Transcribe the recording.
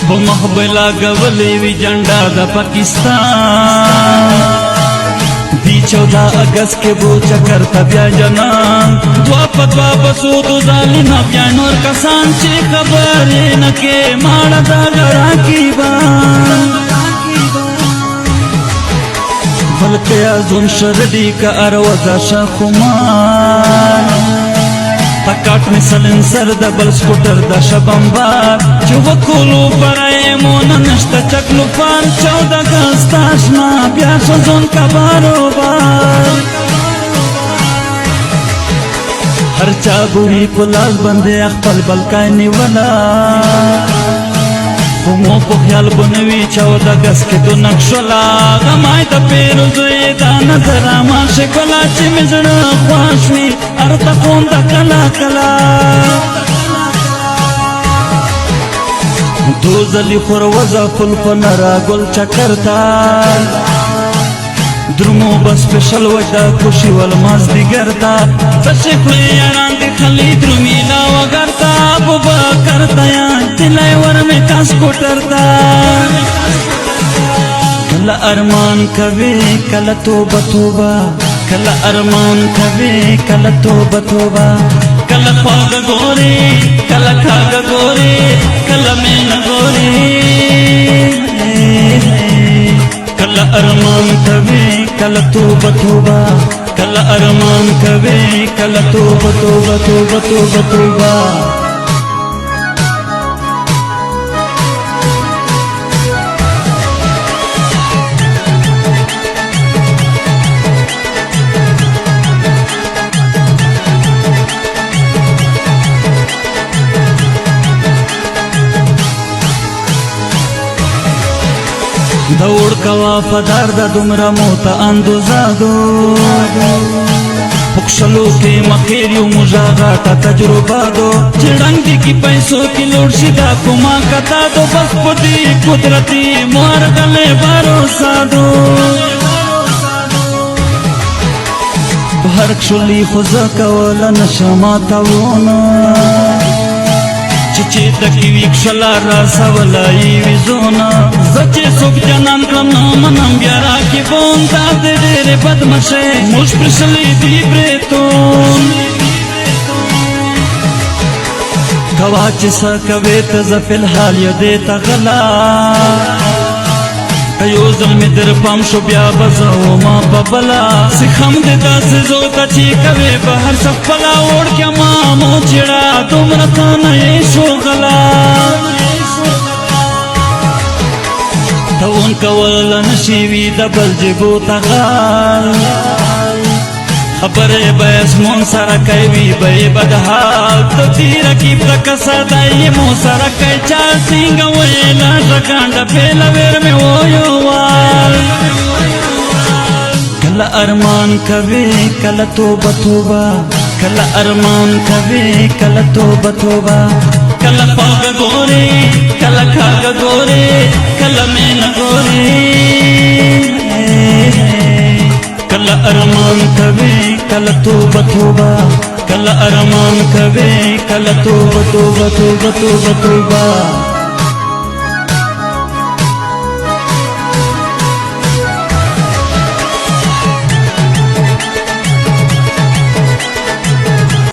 په مخ بلا غولې وی جنډا د پاکستان دی 14 اگست کے وہ چکر تا بیا جنان دعا پتوا بسود ظالم بیا نور کسان چی خبرې نکې ماړه دا غرا کی بان بلکې ازون شردی کا اروزا شخمان تکاټ می سلنسر د بل سکوټر د شبمبار چې وکولو پرای مون نشته چکلو پار 14 اگست آشنا بیا شزون کا باروبار هر چا بوی کو لاس بندے خپل بلکای نیولا مو په خیال بنوي 14 اگست کې تو نقشلا غمای د پیروزې دا نظر ما شکلا چې مزړه خواشوي ارته کوم د کلا کلا دوزلی خور وزا فل پنرا گل چکرتا درمو بس پشل وجدا خوشی والماز دیگرتا تشکلی یاران دی خلی درمی لاوگرتا بوبا کرتا یا دلائی ورمی کاس کوٹرتا کلا ارمان کوي کلا توبه توبه کلا ارمان کوي کلا توبه توبه کلا خواږ ګوري کلا کاږ ګوري کلا مين ګوري کلا ارمان کوي کلا توبه توبه کلا ارمان کوي کلا توبه توبه توبه توبه توبه دوڑ کا وفادار دا دمرا موتا اندوزادو پکشلو کے مخیریو مجاغاتا تجربہ دو چڑنگ دی کی پیسوں کی لوڑ شدہ کما کتا دو بس پتی قدرتی مارگلے باروسا دو بہرک شلی خوزا کولا نشماتا وونا چچے تکی ویکشلا راسا ولائی ویزونا زچے سوک جنان کرم نامنم بیارا کی بون داد دیر بدمشے موش پرشلی دی بریتون کوا چسا کویت زفل حال یدیتا غلا ایو ظلمی در پام شو بیا بزاو ما ببلا سخم دیتا سزوتا چی کوی بہر سفلا اوڑ کیا مامو چڑا تم رتانا یہ شو غلا تو ان کولا نشیوی دبل جبو تغال خبر بیس مون سارا کئی بی بدحال تو تیر کی پرکسا دائی مون سارا کئی چال سینگا ویلا شکانڈا پیلا ویر میں ویو وال کلا ارمان کوي کلا توبه توبه کلا ارمان کوي کلا توبه توبه کلا پاگ گوري کلا کاگ گوري کلا مين گوري کلا ارمان کوي کلا توبه توبه کلا ارمان کوي کلا توبه توبه توبه توبه توبه